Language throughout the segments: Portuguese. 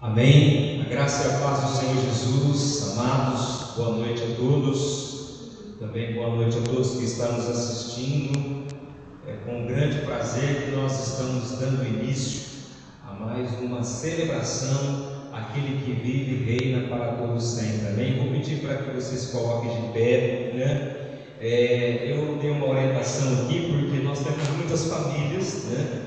Amém. A graça e a paz do Senhor Jesus, amados, boa noite a todos. Também boa noite a todos que estão nos assistindo. É com grande prazer que nós estamos dando início a mais uma celebração, aquele que vive e reina para todos sempre. Amém. Vou pedir para que vocês coloquem de pé, né? Eu dei uma orientação aqui porque nós temos muitas famílias, né?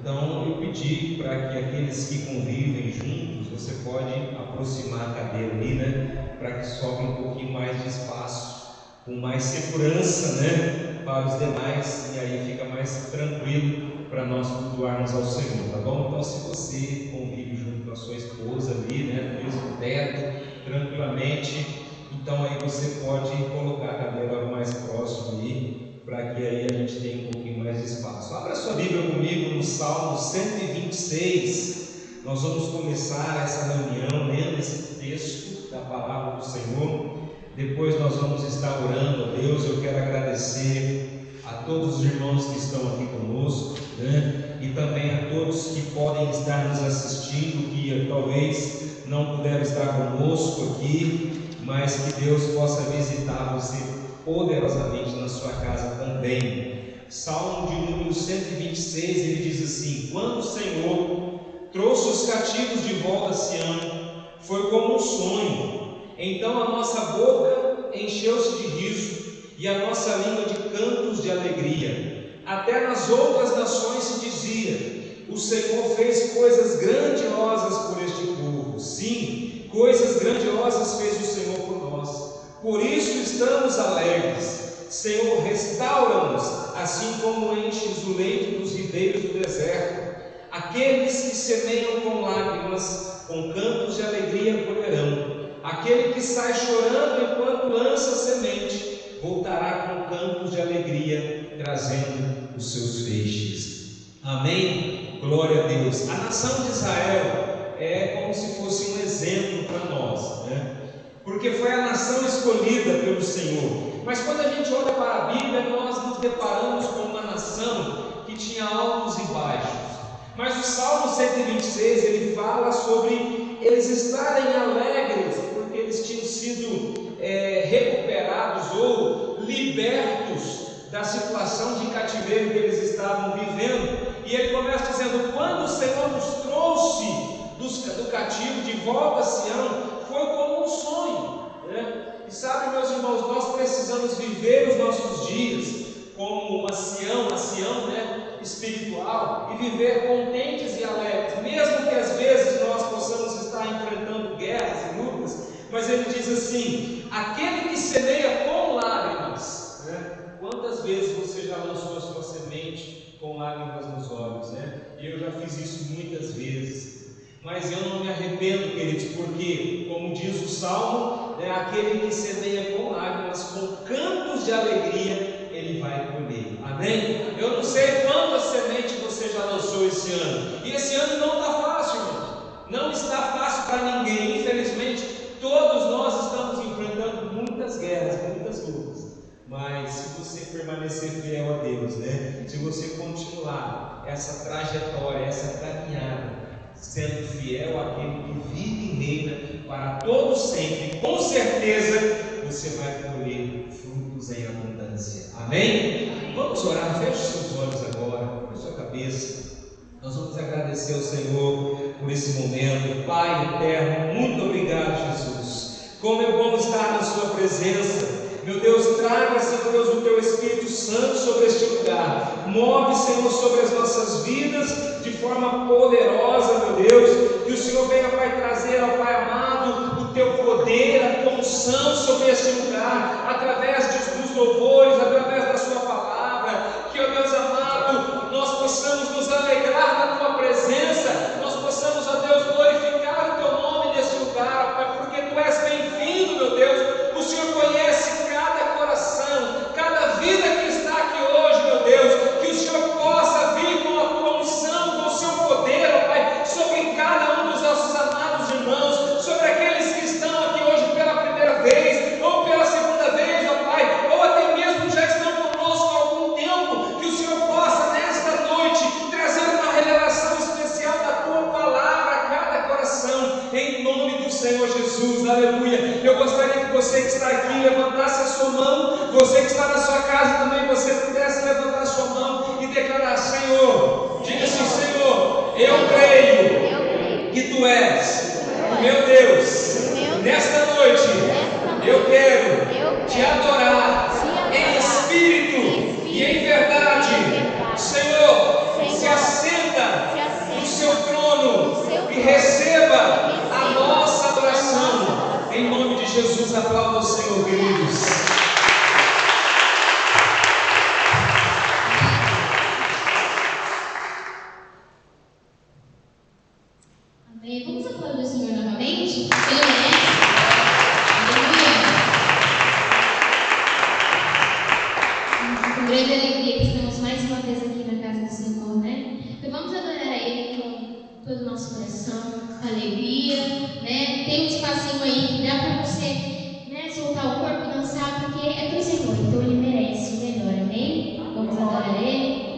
Então eu pedi para que aqueles que convivem juntos, você pode aproximar a cadeira ali, né? Para que sobre um pouquinho mais de espaço, com mais segurança, né? Para os demais, e aí fica mais tranquilo para nós cultuarmos ao Senhor, tá bom? Então, se você convive junto com a sua esposa ali, né? No mesmo teto, tranquilamente, então aí você pode colocar a cadeira mais próximo aí, para que aí a gente tenha um pouquinho mais de espaço. Abra sua Bíblia comigo no Salmo 126. Nós vamos começar essa reunião lendo esse texto da palavra do Senhor. Depois nós vamos estar orando a Deus. Eu quero agradecer a todos os irmãos que estão aqui conosco, né? E também a todos que podem estar nos assistindo, que talvez não puderam estar conosco aqui, mas que Deus possa visitar você poderosamente na sua casa também. Salmo de número 126, ele diz assim: quando o Senhor trouxe os cativos de volta a Sião, foi como um sonho. Então a nossa boca encheu-se de riso e a nossa língua de cantos de alegria. Até nas outras nações se dizia: o Senhor fez coisas grandiosas por este povo. Sim, coisas grandiosas fez o Senhor por nós. Por isso estamos alegres. Senhor, restaura-nos, assim como enches o leito dos ribeiros do deserto. Aqueles que semeiam com lágrimas, com cantos de alegria colherão. Aquele que sai chorando enquanto lança semente, voltará com cantos de alegria, trazendo os seus feixes. Amém? Glória a Deus. A nação de Israel é como se fosse um exemplo para nós, né? Porque foi a nação escolhida pelo Senhor. Mas quando a gente olha para a Bíblia, nós nos deparamos com uma nação que tinha altos e baixos. Mas o Salmo 126, ele fala sobre eles estarem alegres, porque eles tinham sido recuperados ou libertos da situação de cativeiro que eles estavam vivendo. E ele começa dizendo: quando o Senhor nos trouxe do cativo de volta a Sião, foi como um sonho, né? E sabe, meus irmãos, nós precisamos viver os nossos dias como uma Sião, né, espiritual, e viver contentes e alegres, mesmo que às vezes nós possamos estar enfrentando guerras e lutas. Mas ele diz assim: aquele que semeia com lágrimas, né? Quantas vezes você já lançou a sua semente com lágrimas nos olhos, né? E eu já fiz isso muitas vezes. Mas eu não me arrependo, queridos, porque, como diz o Salmo, né, aquele que semeia com lágrimas, com cantos de alegria, ele vai colher. Amém? Eu não sei quantas sementes você já lançou esse ano. E esse ano não está fácil, irmão. Não está fácil para ninguém. Infelizmente, todos nós estamos enfrentando muitas guerras, muitas lutas. Mas se você permanecer fiel a Deus, né? Se você continuar essa trajetória, essa caminhada, sendo fiel àquele que vive e reina para todos sempre, com certeza você vai colher frutos em abundância. Amém? Vamos orar. Feche seus olhos agora, com a sua cabeça. Nós vamos agradecer ao Senhor por esse momento. Pai eterno, muito obrigado, Jesus. Como é bom estar na sua presença. Meu Deus, traga, Senhor Deus, o Teu Espírito Santo sobre este lugar. Move, Senhor, sobre as nossas vidas de forma poderosa, meu Deus. Que o Senhor venha, Pai, trazer ao Pai amado o Teu poder, a Tua unção sobre este lugar, através dos louvores, através da Sua palavra. Que, ó Deus amado, nós possamos nos alegrar na Tua presença, nós possamos, ó Deus, glorificar o Teu nome neste lugar, Pai, porque Tu és bem-vindo, meu Deus. O Senhor conhece cada coração, cada vida que está aqui hoje, meu Deus. Que o Senhor possa vir com a Tua unção, com o Seu poder, ó Pai, sobre cada um dos nossos amados irmãos, sobre aqueles que estão aqui hoje pela primeira vez, ou pela segunda vez, ó Pai, ou até mesmo já aí levantasse a sua mão, você que está na sua casa também, você pudesse levantar a sua mão e declarar: Senhor, diga assim: Senhor, eu creio que Tu és o meu Deus. Nesta noite eu quero Te adorar em espírito e em verdade. Senhor, se assenta no Seu trono e receba a nossa adoração. Em nome de Jesus, aplauda o Senhor, queridos. Amém. Vamos aplaudir o Senhor novamente? Ele merece. Aleluia. Com grande alegria que estamos mais uma vez aqui na casa do Senhor, né? Então vamos adorar a Ele com todo o nosso coração, com alegria, né? Tem um espacinho aí que dá para você, né, soltar o corpo e dançar, porque é do Senhor, então Ele merece o melhor, amém? Vamos adorar Ele.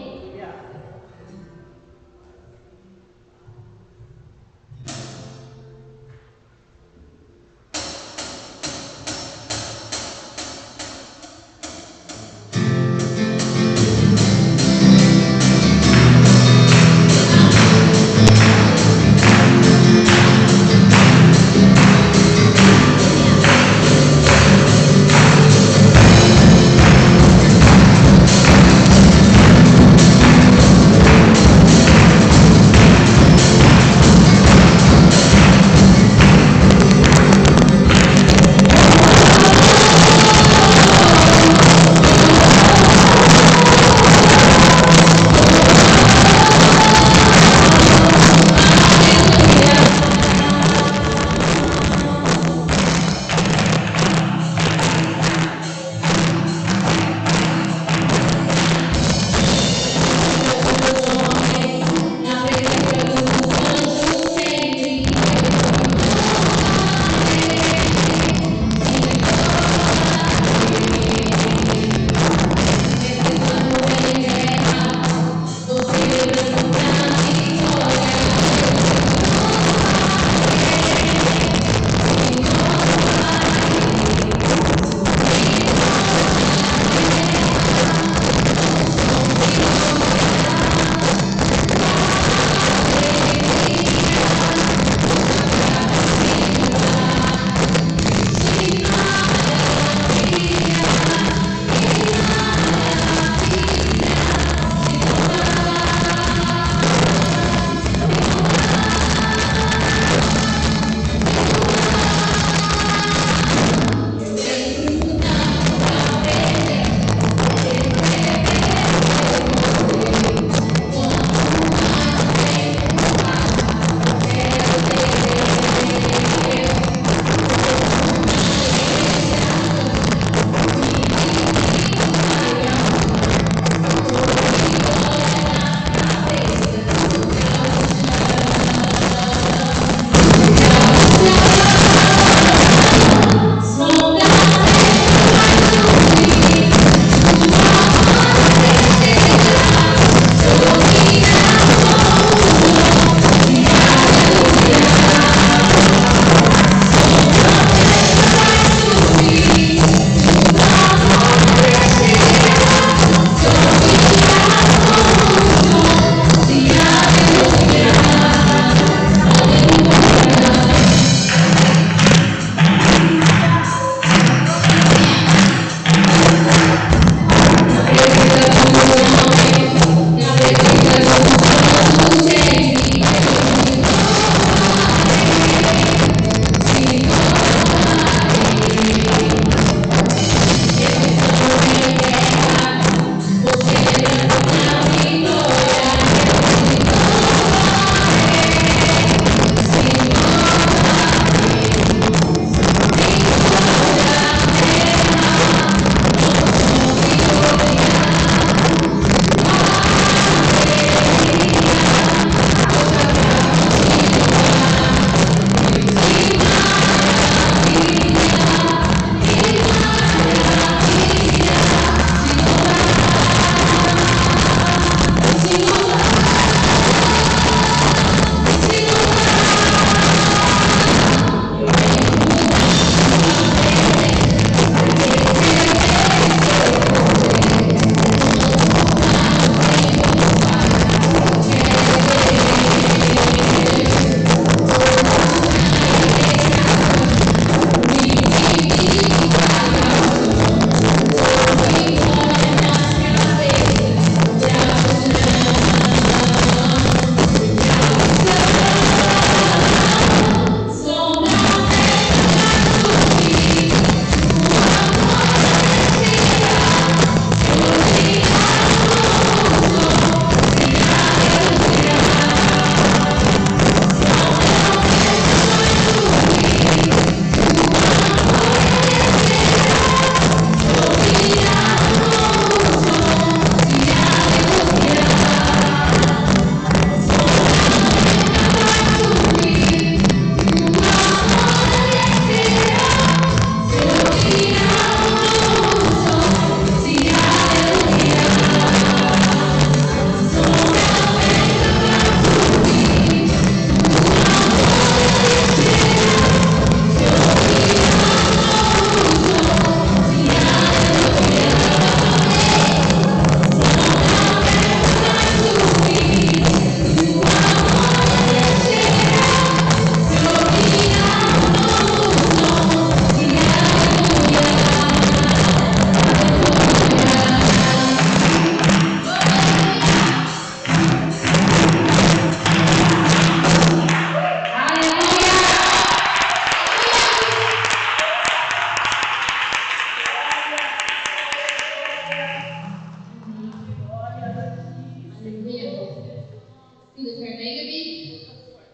declared negative,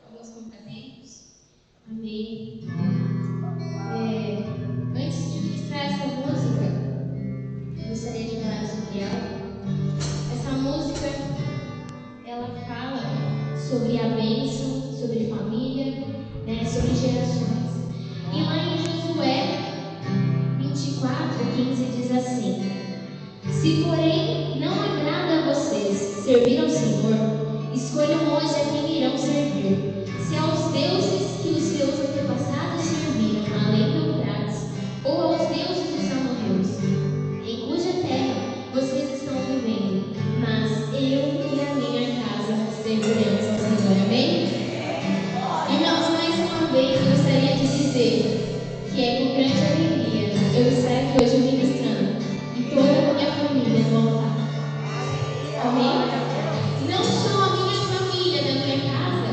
alguns comportamentos. Amém. Antes de ministrar essa música, eu gostaria de falar sobre ela. Essa música, ela fala sobre a bênção, sobre família, né, sobre gerações. E lá em Josué 24:15 diz assim: se porém não agrada a vocês servir ao Senhor, escolham hoje a quem irão servir. Se aos deuses que os seus antepassados serviram, além do Eufrates, ou aos deuses dos amorreus, em cuja terra vocês estão vivendo, mas eu e a minha casa serviremos ao Senhor. Amém? Irmãos, mais uma vez eu gostaria de dizer que é com grande alegria eu estar aqui hoje ministrando e toda a minha família no altar. Amém? Não só a minha família da minha casa,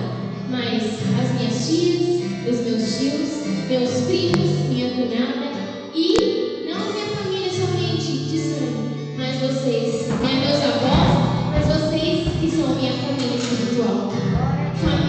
mas as minhas tias, os meus tios, meus primos, minha cunhada e não a minha família somente de sangue, mas vocês, meus avós, mas vocês que são a minha família espiritual. Família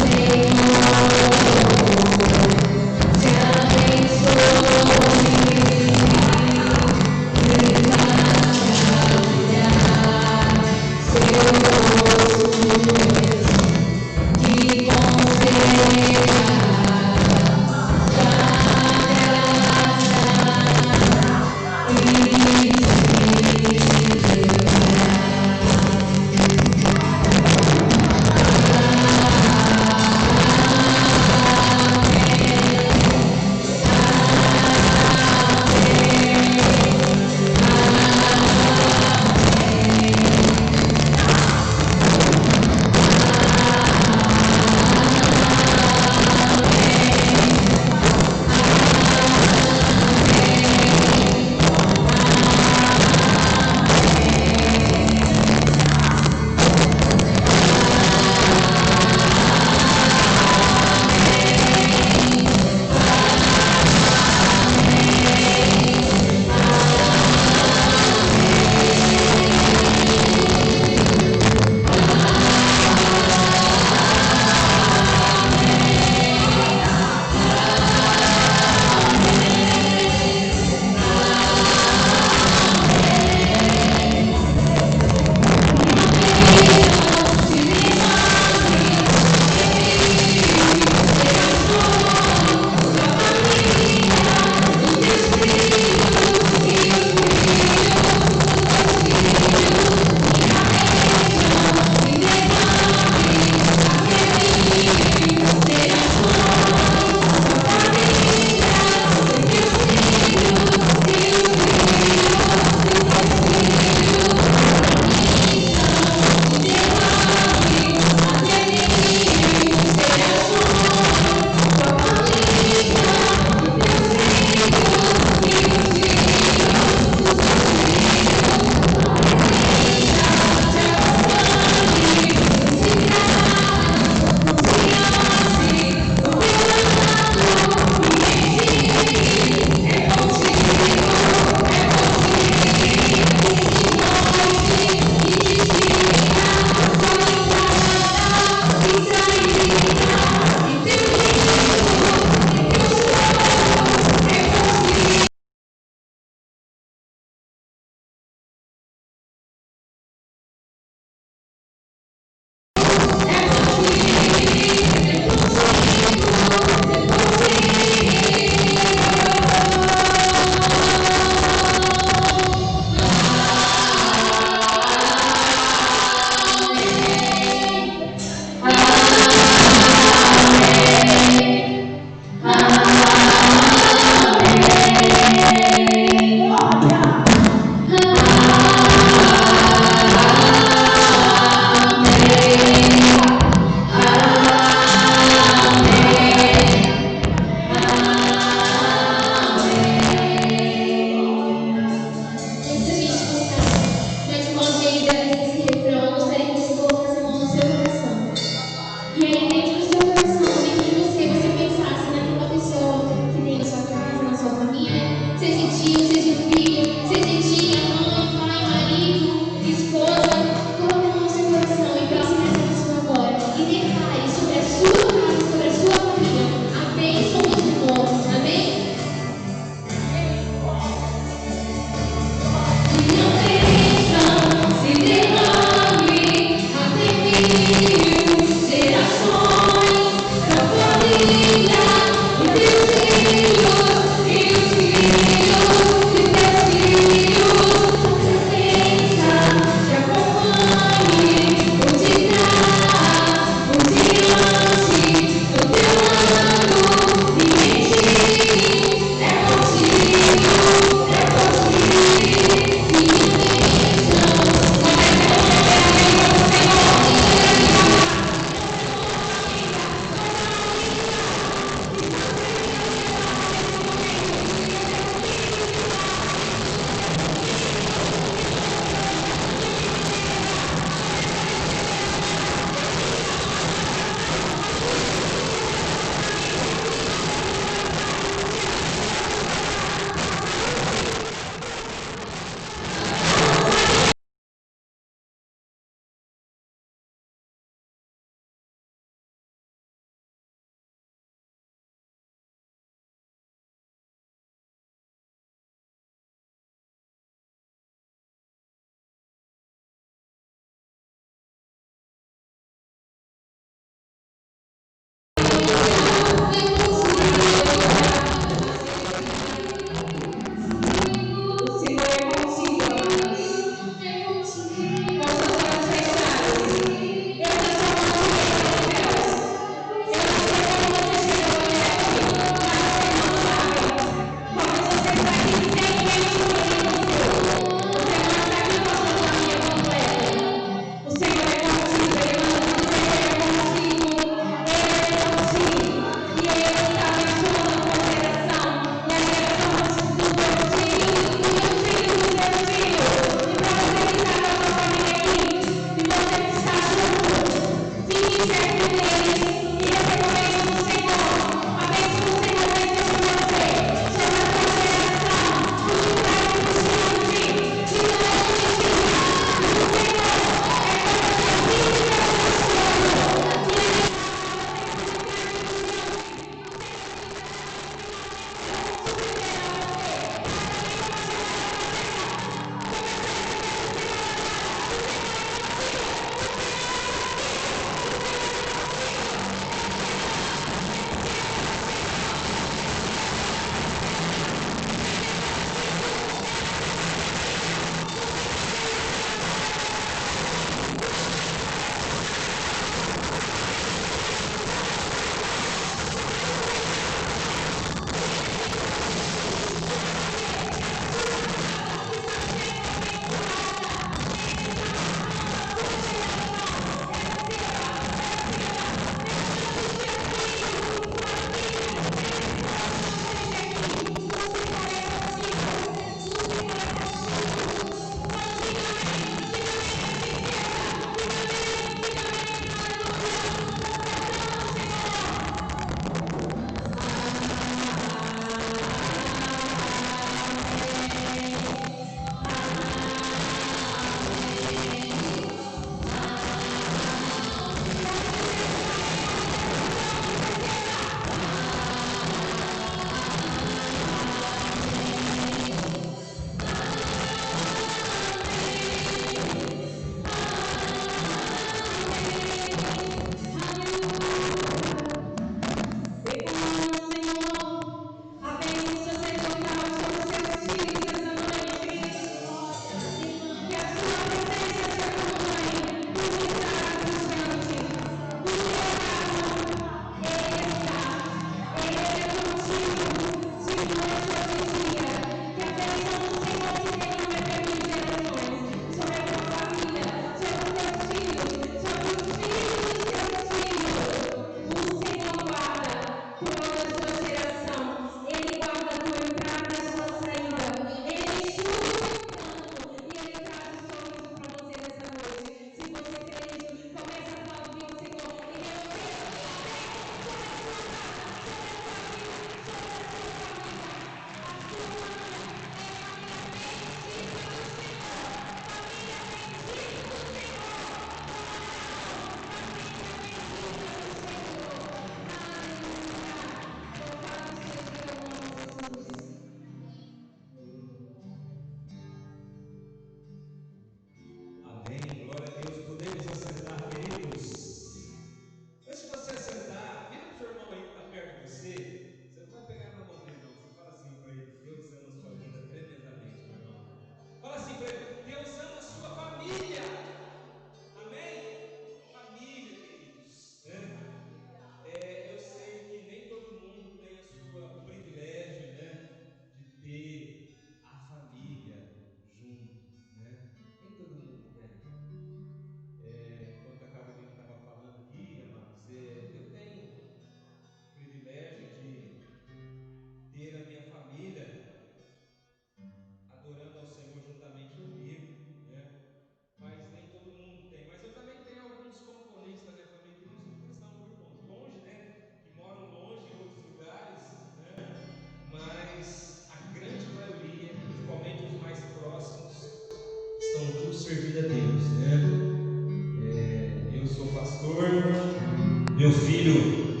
Meu filho,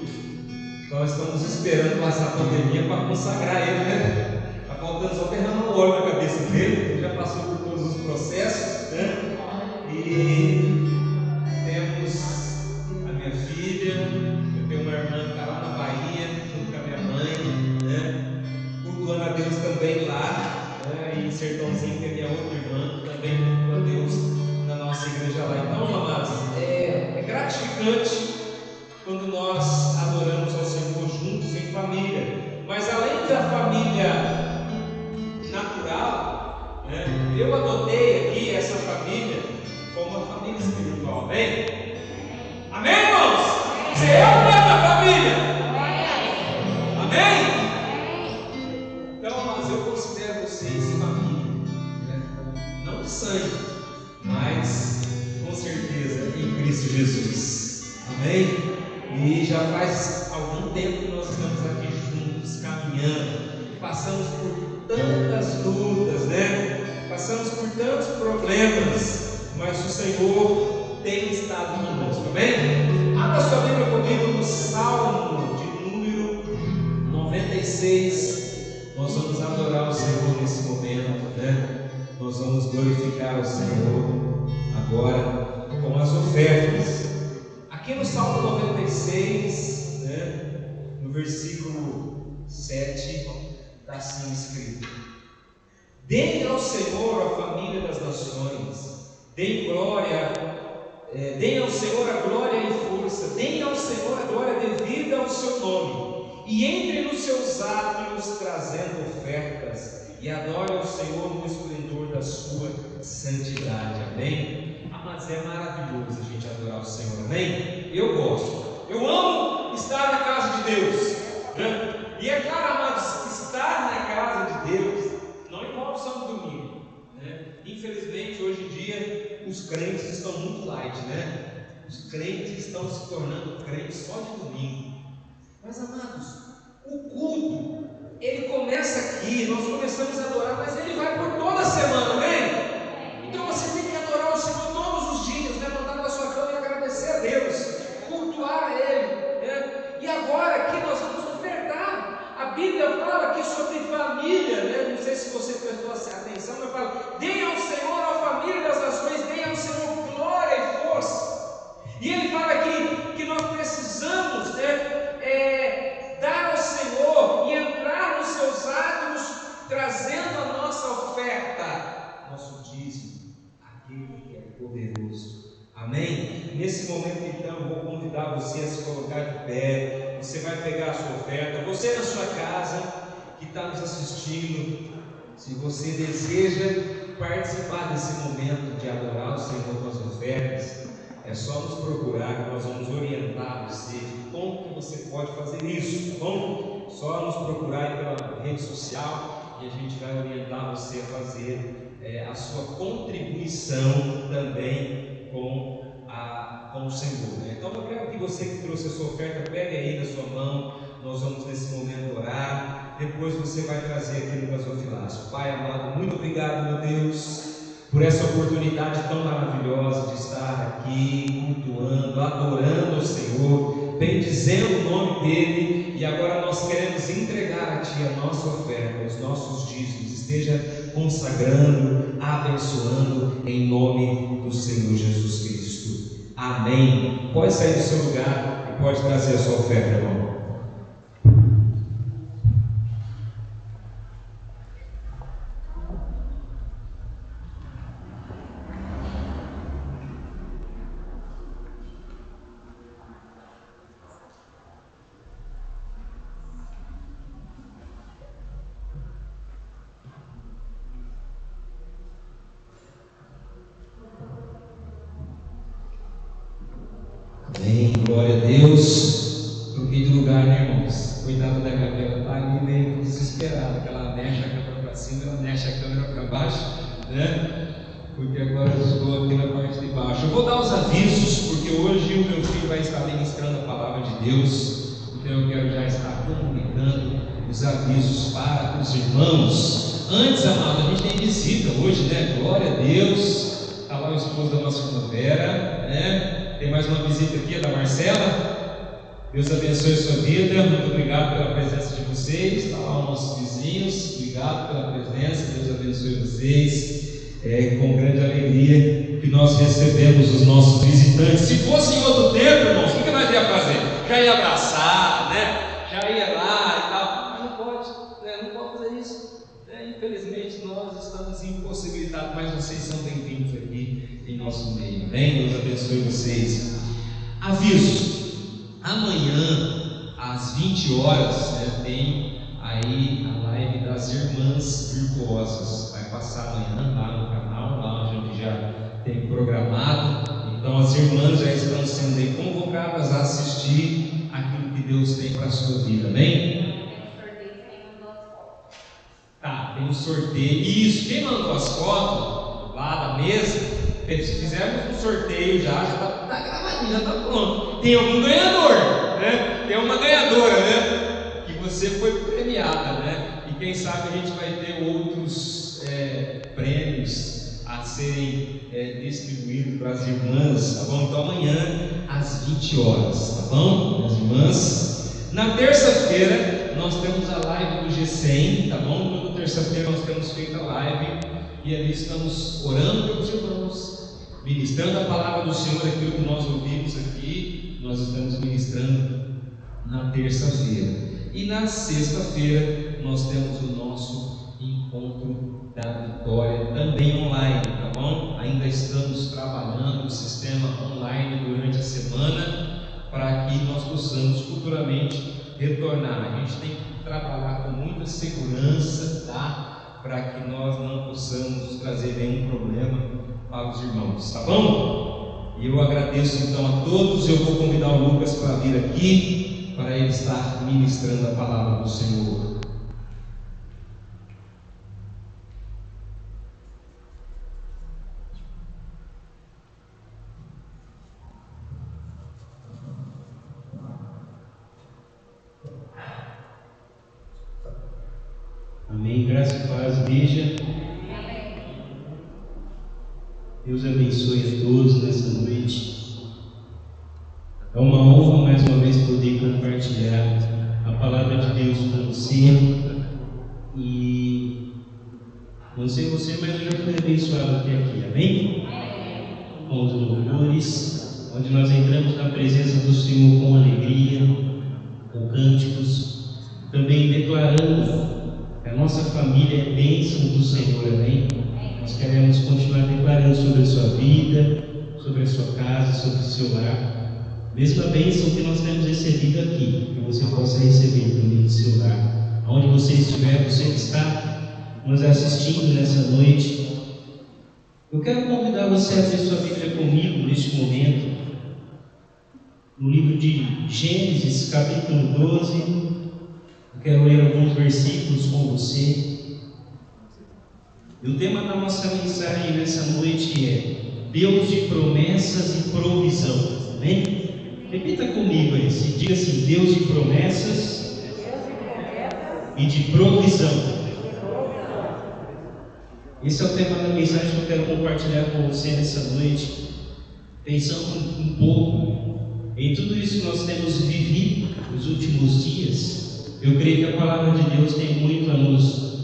nós estamos esperando passar a pandemia para consagrar ele, né? Está faltando só derramar o óleo na cabeça dele, ele já passou por todos os processos, né? E temos a minha filha, eu tenho uma irmã que está lá na Bahia, junto com a minha mãe, né? Cultuando a Deus também lá, né? E em Sertãozinho tem minha outra irmã, também cultua a Deus na nossa igreja lá. Então, amados, é gratificante quando nós adoramos ao Senhor juntos em família. Mas além da família natural, né, eu adotei aqui essa família como uma família espiritual. Amém? Amém, irmãos? Você é ou não é da família? Amém? Então, mas eu considero vocês família, né? Não de sangue, mas com certeza em Cristo Jesus. Amém? E já faz algum tempo que nós estamos aqui juntos, caminhando, passamos por tantas lutas, né? Passamos por tantos problemas, mas o Senhor tem estado conosco, amém? Abra sua Bíblia comigo no Salmo de número 96. Nós vamos adorar o Senhor nesse momento, né? Nós vamos glorificar o Senhor agora com as ofertas. Aqui no Salmo 96, né, no versículo 7, está assim escrito: deem ao Senhor a família das nações, deem ao Senhor a glória e força, deem ao Senhor a glória devida ao seu nome, e entrem nos seus átrios trazendo ofertas, e adorem ao Senhor no esplendor da sua santidade. Amém? Mas é maravilhoso a gente adorar o Senhor, amém? Eu gosto, eu amo estar na casa de Deus, né? E é claro, amados, estar na casa de Deus não envolve só no domingo, né? Infelizmente, hoje em dia, os crentes estão muito light, né? Os crentes estão se tornando crentes só de domingo. Mas, amados, o culto, ele começa aqui, nós começamos a adorar, mas ele vai por toda a semana, amém? Então você tem que adorar o Senhor todos os dias, levantar da sua cama e agradecer a Deus, cultuar a Ele, né? E agora aqui nós vamos ofertar. A Bíblia fala aqui sobre família, né? Não sei se você prestou atenção, mas fala: deem ao Senhor a família das nações, deem ao Senhor glória e força. E Ele fala aqui que nós precisamos, né, dar ao Senhor e entrar nos seus átrios trazendo a nossa oferta, nosso dízimo, aquele que é poderoso. Amém? Nesse momento, então, eu vou convidar você a se colocar de pé. Você vai pegar a sua oferta. Você na sua casa que está nos assistindo, se você deseja participar desse momento de adorar o Senhor com as ofertas, é só nos procurar que nós vamos orientar você de como que você pode fazer isso, tá bom? Só nos procurar aí pela rede social e a gente vai orientar você a fazer a sua contribuição também com o Senhor, né? Então eu quero que você que trouxe a sua oferta, pegue aí na sua mão. Nós vamos nesse momento orar. Depois você vai trazer aqui no gasofilácio. Pai amado, muito obrigado, meu Deus, por essa oportunidade tão maravilhosa de estar aqui cultuando, adorando o Senhor, bendizendo o nome dEle. E agora nós queremos entregar a Ti a nossa oferta, os nossos dízimos. Esteja consagrando, abençoando em nome do Senhor Jesus Cristo. Amém. Pode sair do seu lugar e pode trazer a sua oferta, irmão. Amém, glória a Deus. Troquei de lugar, né, irmãos? Coitada da Gabriela, está ali meio desesperada, que ela mexe a câmera para cima, ela mexe a câmera para baixo, né? Porque agora eu estou aqui na parte de baixo. Eu vou dar os avisos, porque hoje o meu filho vai estar ministrando a palavra de Deus, então eu quero já estar comunicando os avisos para os irmãos. Antes, amado, a gente tem visita hoje, né? Glória a Deus. Está lá o esposo da nossa irmã Vera, né? Tem mais uma visita aqui, a da Marcela. Deus abençoe a sua vida. Muito obrigado pela presença de vocês. Está lá os nossos vizinhos. Obrigado pela presença. Deus abençoe vocês. Com grande alegria que nós recebemos os nossos visitantes. Se fosse em outro tempo, irmãos, o que nós ia fazer? Já ia abraçar, né? Já ia lá e tal. Mas não pode, né? Não pode fazer isso. Infelizmente nós estamos impossibilitados, mas vocês são bem-vindos aqui em nosso meio. Amém? Deus abençoe vocês. Aviso. Amanhã, às 20 horas, tem aí a live das Irmãs Virtuosas. Vai passar amanhã lá no canal, lá onde já tem programado. Então as irmãs já estão sendo convocadas a assistir aquilo que Deus tem para a sua vida. Amém? Tá, tem um sorteio. Isso, quem mandou as fotos lá da mesa? Fizemos um sorteio já está gravadinho, já está pronto. Tem algum ganhador, né? Tem uma ganhadora, né? Que você foi premiada, né? E quem sabe a gente vai ter outros prêmios a serem distribuídos para as irmãs, tá bom? Então amanhã às 20 horas, tá bom? As irmãs. Na terça-feira nós temos a live do G100, tá bom? Toda terça-feira nós temos feito a live e ali estamos orando pelos irmãos, ministrando a palavra do Senhor, aquilo que nós ouvimos aqui, nós estamos ministrando na terça-feira. E na sexta-feira nós temos o nosso encontro da vitória, também online, tá bom? Ainda estamos trabalhando o sistema online durante a semana, para que nós possamos futuramente retornar. A gente tem que trabalhar com muita segurança, tá? Para que nós não possamos trazer nenhum problema para os irmãos, tá bom? E eu agradeço então a todos. Eu vou convidar o Lucas para vir aqui, para ele estar ministrando a palavra do Senhor. Amém, graça e paz, igreja. Deus abençoe a todos nessa noite. É uma honra mais uma vez poder compartilhar a palavra de Deus com você. E não sei você, mas eu já fui abençoado até aqui, amém? Com os louvores, onde nós entramos na presença do Senhor com alegria, com cânticos, também declarando que a nossa família é bênção do Senhor, amém? Nós queremos continuar declarando sobre a sua vida, sobre a sua casa, sobre o seu lar. Mesma bênção que nós temos recebido aqui, que você possa receber também no seu lar. Onde você estiver, você que está nos assistindo nessa noite, eu quero convidar você a abrir sua Bíblia comigo neste momento, no livro de Gênesis, capítulo 12. Eu quero ler alguns versículos com você. E o tema da nossa mensagem nessa noite é Deus de promessas e provisão. Amém? Repita comigo aí, diga assim: Deus de promessas e de provisão. Esse é o tema da mensagem que eu quero compartilhar com você nessa noite, pensando um pouco em tudo isso que nós temos vivido nos últimos dias. Eu creio que a palavra de Deus tem muito a nos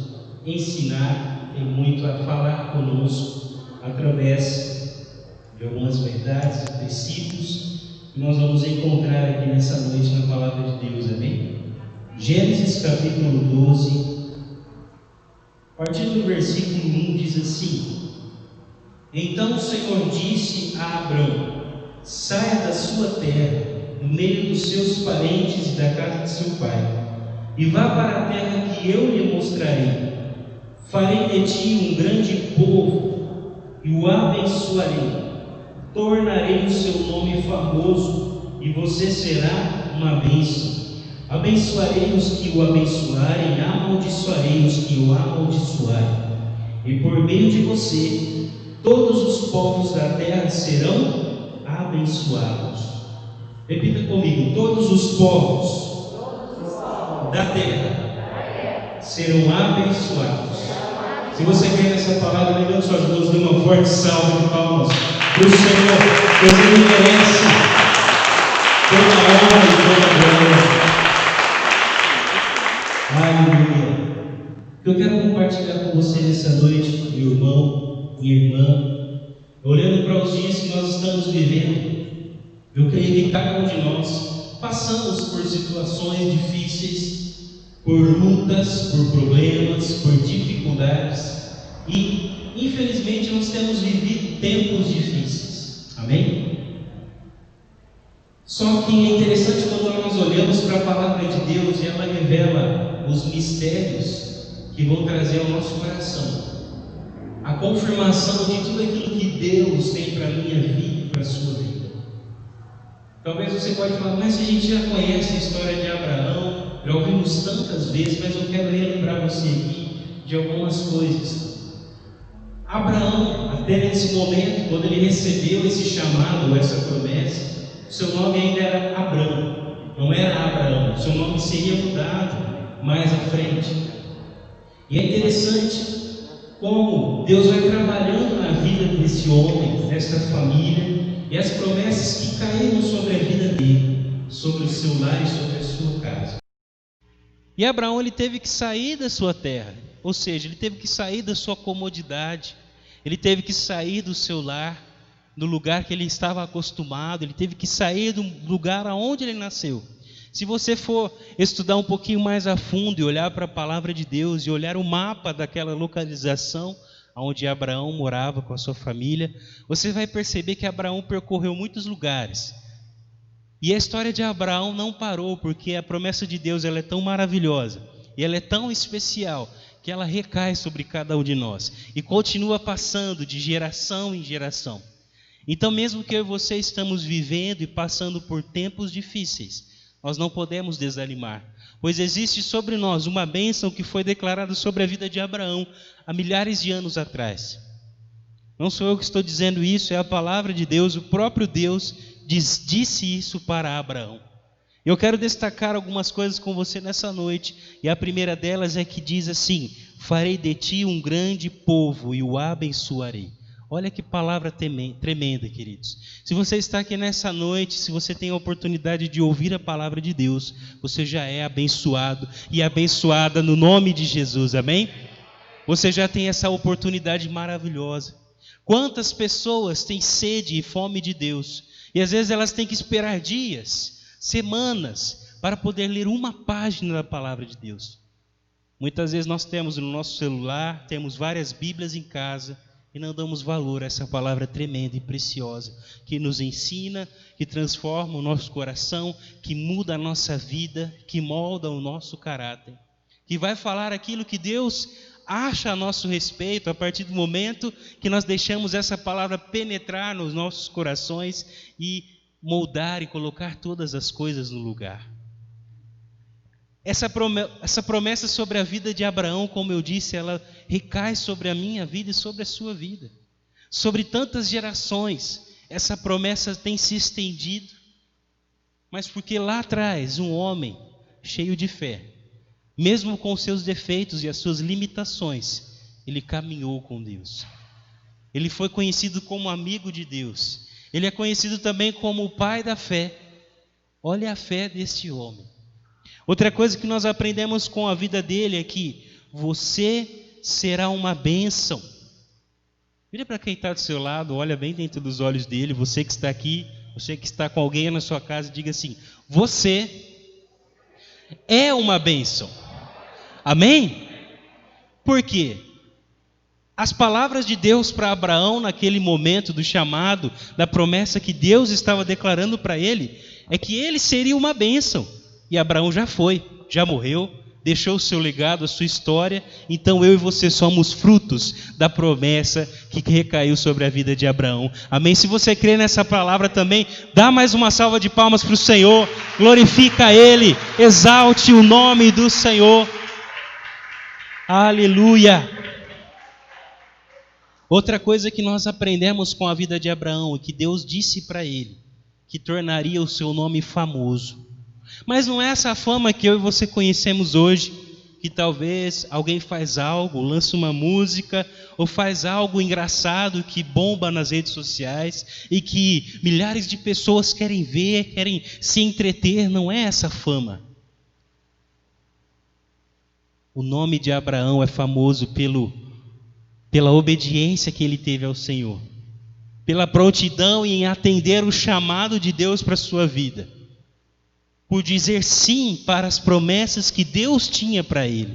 ensinar, tem muito a falar conosco através de algumas verdades, princípios que nós vamos encontrar aqui nessa noite na palavra de Deus, amém? Gênesis capítulo 12, a partir do versículo 1 diz assim: Então o Senhor disse a Abrão: saia da sua terra, no meio dos seus parentes e da casa de seu pai, e vá para a terra que eu lhe mostrarei. Farei de ti um grande povo e o abençoarei. Tornarei o seu nome famoso e você será uma bênção. Abençoarei os que o abençoarem, amaldiçoarei os que o amaldiçoarem. E por meio de você, todos os povos da terra serão abençoados. Repita comigo: todos os povos da terra serão abençoados. Se você quer essa palavra, levante suas mãos, dê uma forte salva de palmas para o Senhor, pois Ele merece. Toda honra e toda glória. Aleluia. O que eu quero compartilhar com você nessa noite, meu irmão, minha irmã, olhando para os dias que nós estamos vivendo, eu creio que cada um de nós passamos por situações difíceis, por lutas, por problemas, por dificuldades, e infelizmente nós temos vivido tempos difíceis. Amém? Só que é interessante quando nós olhamos para a palavra de Deus e ela revela os mistérios que vão trazer ao nosso coração a confirmação de tudo aquilo que Deus tem para a minha vida e para a sua vida. Talvez você pode falar, mas a gente já conhece a história de Abraão, já ouvimos tantas vezes, mas eu quero relembrar você aqui de algumas coisas. Abraão, até nesse momento, quando ele recebeu esse chamado, essa promessa, seu nome ainda era Abrão, não era Abraão. Seu nome seria mudado mais à frente. E é interessante como Deus vai trabalhando na vida desse homem, desta família, e as promessas que caíram sobre a vida dele, sobre o seu lar e sobre a sua casa. E Abraão, ele teve que sair da sua terra, ou seja, ele teve que sair da sua comodidade, ele teve que sair do seu lar, do lugar que ele estava acostumado, ele teve que sair do lugar aonde ele nasceu. Se você for estudar um pouquinho mais a fundo e olhar para a palavra de Deus e olhar o mapa daquela localização onde Abraão morava com a sua família, você vai perceber que Abraão percorreu muitos lugares. E a história de Abraão não parou, porque a promessa de Deus ela é tão maravilhosa e ela é tão especial que ela recai sobre cada um de nós e continua passando de geração em geração. Então, mesmo que eu e você estamos vivendo e passando por tempos difíceis, nós não podemos desanimar, pois existe sobre nós uma bênção que foi declarada sobre a vida de Abraão há milhares de anos atrás. Não sou eu que estou dizendo isso, é a palavra de Deus, o próprio Deus disse isso para Abraão. Eu quero destacar algumas coisas com você nessa noite, e a primeira delas é que diz assim: farei de ti um grande povo e o abençoarei. Olha que palavra tremenda, queridos. Se você está aqui nessa noite, se você tem a oportunidade de ouvir a palavra de Deus, você já é abençoado e abençoada no nome de Jesus, amém? Você já tem essa oportunidade maravilhosa. Quantas pessoas têm sede e fome de Deus, e às vezes elas têm que esperar dias, semanas, para poder ler uma página da palavra de Deus. Muitas vezes nós temos no nosso celular, temos várias Bíblias em casa, e não damos valor a essa palavra tremenda e preciosa, que nos ensina, que transforma o nosso coração, que muda a nossa vida, que molda o nosso caráter, que vai falar aquilo que Deus acha a nosso respeito a partir do momento que nós deixamos essa palavra penetrar nos nossos corações e moldar e colocar todas as coisas no lugar. Essa promessa sobre a vida de Abraão, como eu disse, ela recai sobre a minha vida e sobre a sua vida. Sobre tantas gerações, essa promessa tem se estendido, mas porque lá atrás um homem cheio de fé, mesmo com seus defeitos e as suas limitações, ele caminhou com Deus. Ele foi conhecido como amigo de Deus. Ele é conhecido também como o pai da fé. Olha a fé deste homem. Outra coisa que nós aprendemos com a vida dele é que você será uma bênção. Vira para quem está do seu lado, olha bem dentro dos olhos dele, você que está aqui, você que está com alguém na sua casa, diga assim: você é uma bênção. Amém? Por quê? As palavras de Deus para Abraão naquele momento do chamado, da promessa que Deus estava declarando para ele, é que ele seria uma bênção. E Abraão já foi, já morreu, deixou o seu legado, a sua história. Então eu e você somos frutos da promessa que recaiu sobre a vida de Abraão. Amém? Se você crê nessa palavra também, dá mais uma salva de palmas para o Senhor, glorifica Ele, exalte o nome do Senhor. Aleluia! Outra coisa que nós aprendemos com a vida de Abraão é que Deus disse para ele que tornaria o seu nome famoso. Mas não é essa fama que eu e você conhecemos hoje, que talvez alguém faz algo, lança uma música, ou faz algo engraçado que bomba nas redes sociais e que milhares de pessoas querem ver, querem se entreter. Não é essa fama. O nome de Abraão é famoso pela obediência que ele teve ao Senhor, pela prontidão em atender o chamado de Deus para a sua vida, por dizer sim para as promessas que Deus tinha para ele.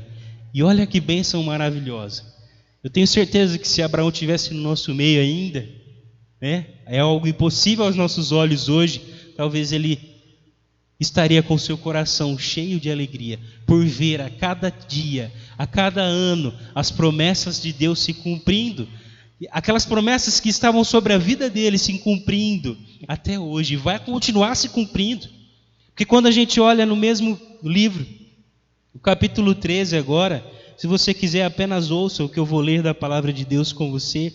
E olha que bênção maravilhosa. Eu tenho certeza que se Abraão estivesse no nosso meio ainda, é algo impossível aos nossos olhos hoje, talvez ele estaria com seu coração cheio de alegria por ver a cada dia, a cada ano, as promessas de Deus se cumprindo. Aquelas promessas que estavam sobre a vida dele se cumprindo até hoje, vai continuar se cumprindo. Porque quando a gente olha no mesmo livro, o capítulo 13 agora, se você quiser apenas ouça o que eu vou ler da palavra de Deus com você.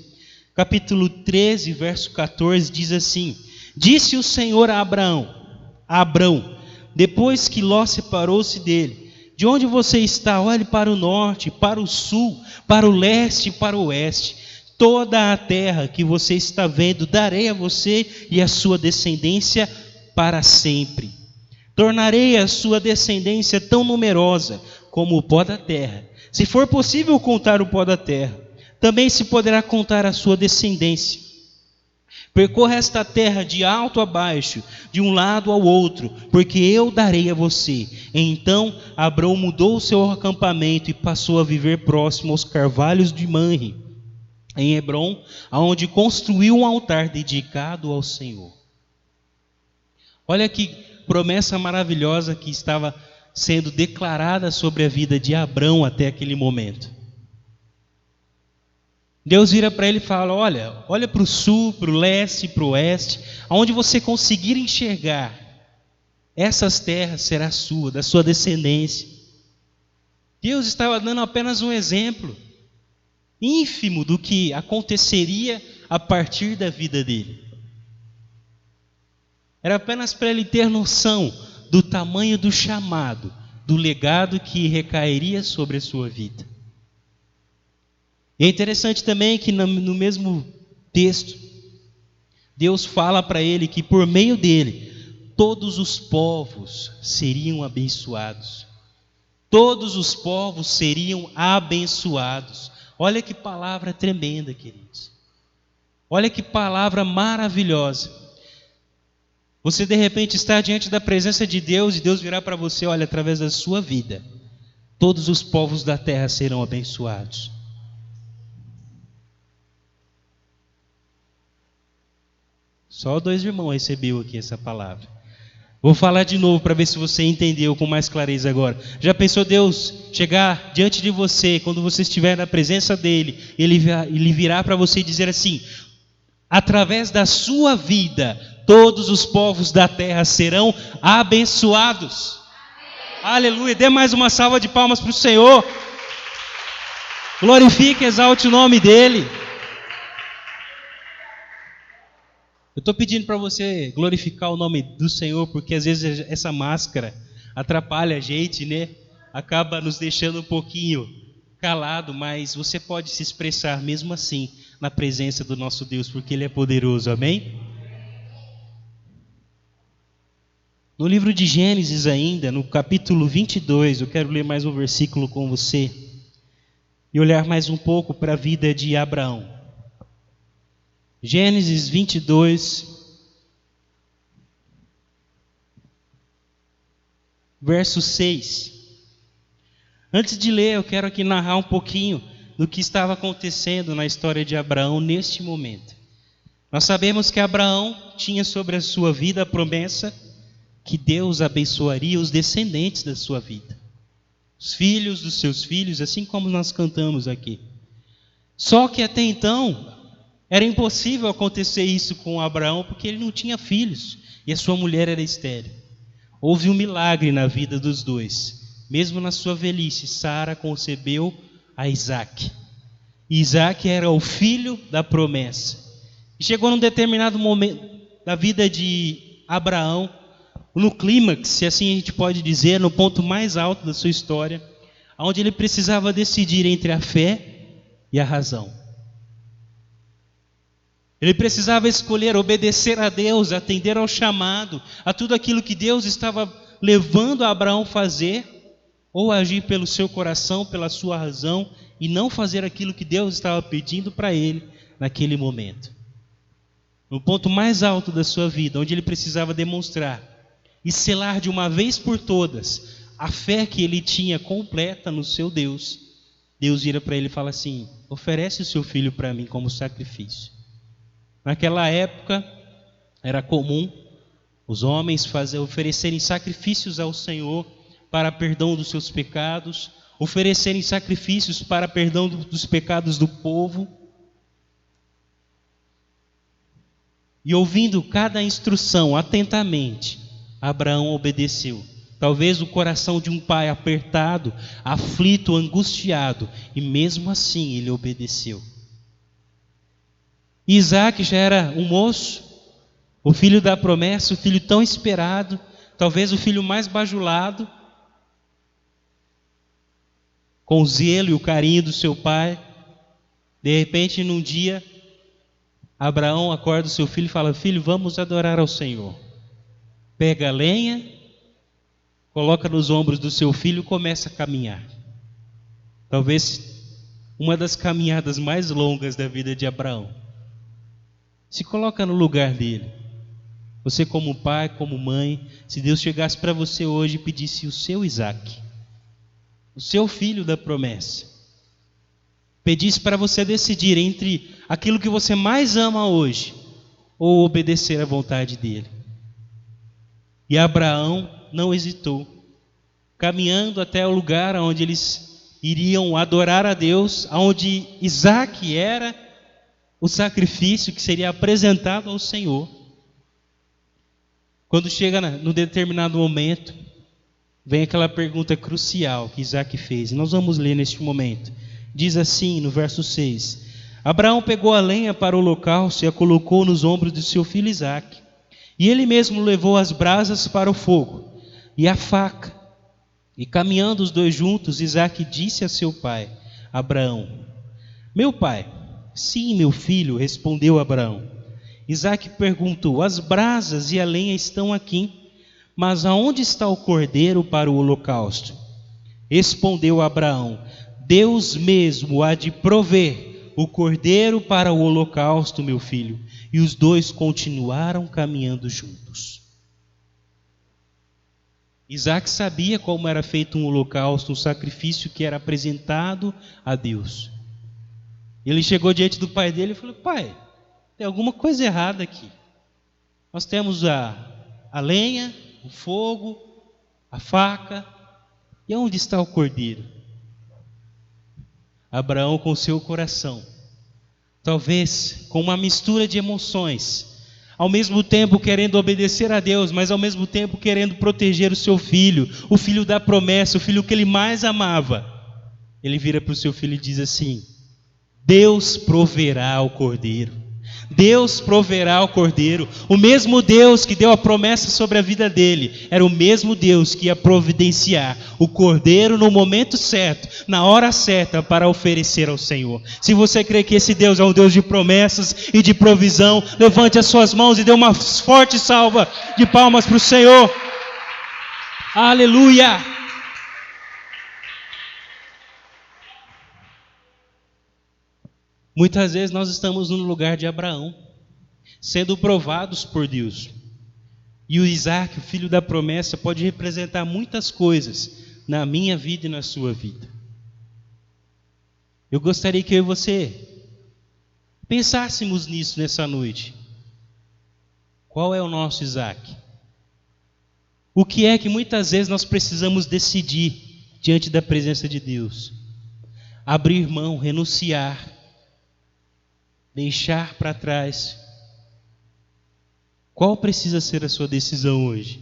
Capítulo 13, verso 14, diz assim: Disse o Senhor a Abrão, depois que Ló separou-se dele: de onde você está, olhe para o norte, para o sul, para o leste e para o oeste. Toda a terra que você está vendo, darei a você e a sua descendência para sempre. Tornarei a sua descendência tão numerosa como o pó da terra. Se for possível contar o pó da terra, também se poderá contar a sua descendência. Percorra esta terra de alto a baixo, de um lado ao outro, porque eu darei a você. Então Abrão mudou o seu acampamento e passou a viver próximo aos carvalhos de Manre, em Hebrom, onde construiu um altar dedicado ao Senhor. Olha que promessa maravilhosa que estava sendo declarada sobre a vida de Abrão até aquele momento. Deus vira para ele e fala: olha para o sul, para o leste, para o oeste, aonde você conseguir enxergar, essas terras será sua, da sua descendência. Deus estava dando apenas um exemplo ínfimo do que aconteceria a partir da vida dele. Era apenas para ele ter noção do tamanho do chamado, do legado que recairia sobre a sua vida. E é interessante também que no mesmo texto, Deus fala para ele que por meio dele, todos os povos seriam abençoados. Todos os povos seriam abençoados. Olha que palavra tremenda, queridos. Olha que palavra maravilhosa. Você de repente está diante da presença de Deus e Deus virá para você: olha, através da sua vida, todos os povos da terra serão abençoados. Só 2 irmãos receberam aqui essa palavra. Vou falar de novo para ver se você entendeu com mais clareza agora. Já pensou Deus chegar diante de você, quando você estiver na presença dele, ele virá para você e dizer assim: através da sua vida, todos os povos da terra serão abençoados. Amém. Aleluia. Dê mais uma salva de palmas para o Senhor. Glorifique, exalte o nome dele. Eu estou pedindo para você glorificar o nome do Senhor, porque às vezes essa máscara atrapalha a gente, né? Acaba nos deixando um pouquinho calado, mas você pode se expressar mesmo assim na presença do nosso Deus, porque Ele é poderoso, amém? No livro de Gênesis ainda, no capítulo 22, eu quero ler mais um versículo com você e olhar mais um pouco para a vida de Abraão. Gênesis 22, verso 6. Antes de ler, eu quero aqui narrar um pouquinho do que estava acontecendo na história de Abraão neste momento. Nós sabemos que Abraão tinha sobre a sua vida a promessa que Deus abençoaria os descendentes da sua vida, os filhos dos seus filhos, assim como nós cantamos aqui. Só que até então era impossível acontecer isso com Abraão, porque ele não tinha filhos e a sua mulher era estéril. Houve um milagre na vida dos dois. Mesmo na sua velhice, Sara concebeu a Isaac. E Isaac era o filho da promessa. E chegou num determinado momento da vida de Abraão, no clímax, se assim a gente pode dizer, no ponto mais alto da sua história, onde ele precisava decidir entre a fé e a razão. Ele precisava escolher obedecer a Deus, atender ao chamado, a tudo aquilo que Deus estava levando a Abraão a fazer, ou agir pelo seu coração, pela sua razão, e não fazer aquilo que Deus estava pedindo para ele naquele momento. No ponto mais alto da sua vida, onde ele precisava demonstrar e selar de uma vez por todas a fé que ele tinha completa no seu Deus, Deus vira para ele e fala assim: oferece o seu filho para mim como sacrifício. Naquela época era comum os homens oferecerem sacrifícios ao Senhor para perdão dos seus pecados, oferecerem sacrifícios para perdão dos pecados do povo. E ouvindo cada instrução atentamente, Abraão obedeceu. Talvez o coração de um pai apertado, aflito, angustiado, e mesmo assim ele obedeceu. Isaac já era um moço, o filho da promessa, o filho tão esperado, talvez o filho mais bajulado, com o zelo e o carinho do seu pai. De repente, num dia, Abraão acorda o seu filho e fala: filho, vamos adorar ao Senhor. Pega a lenha, coloca nos ombros do seu filho e começa a caminhar. Talvez uma das caminhadas mais longas da vida de Abraão. Se coloca no lugar dele. Você como pai, como mãe, se Deus chegasse para você hoje e pedisse o seu Isaac, o seu filho da promessa, pedisse para você decidir entre aquilo que você mais ama hoje, ou obedecer à vontade dele. E Abraão não hesitou, caminhando até o lugar onde eles iriam adorar a Deus, onde Isaac era o sacrifício que seria apresentado ao Senhor. Quando chega no determinado momento, vem aquela pergunta crucial que Isaac fez. Nós vamos ler neste momento. Diz assim no verso 6: Abraão pegou a lenha para o holocausto e a colocou nos ombros de seu filho Isaac. E ele mesmo levou as brasas para o fogo e a faca. E caminhando os dois juntos, Isaac disse a seu pai, Abraão: meu pai. Sim, meu filho, respondeu Abraão. Isaac perguntou: as brasas e a lenha estão aqui, mas aonde está o cordeiro para o holocausto? Respondeu Abraão: Deus mesmo há de prover o cordeiro para o holocausto, meu filho. E os dois continuaram caminhando juntos. Isaac sabia como era feito um holocausto, um sacrifício que era apresentado a Deus. Ele chegou diante do pai dele e falou: pai, tem alguma coisa errada aqui. Nós temos a lenha, o fogo, a faca, e onde está o cordeiro? Abraão, com seu coração, talvez com uma mistura de emoções, ao mesmo tempo querendo obedecer a Deus, mas ao mesmo tempo querendo proteger o seu filho, o filho da promessa, o filho que ele mais amava. Ele vira para o seu filho e diz assim: Deus proverá o cordeiro. Deus proverá o cordeiro. O mesmo Deus que deu a promessa sobre a vida dele, era o mesmo Deus que ia providenciar o cordeiro no momento certo, na hora certa, para oferecer ao Senhor. Se você crê que esse Deus é um Deus de promessas e de provisão, levante as suas mãos e dê uma forte salva de palmas para o Senhor. Aleluia! Muitas vezes nós estamos no lugar de Abraão, sendo provados por Deus. E o Isaac, o filho da promessa, pode representar muitas coisas na minha vida e na sua vida. Eu gostaria que eu e você pensássemos nisso nessa noite. Qual é o nosso Isaac? O que é que muitas vezes nós precisamos decidir diante da presença de Deus? Abrir mão, renunciar, deixar para trás. Qual precisa ser a sua decisão hoje?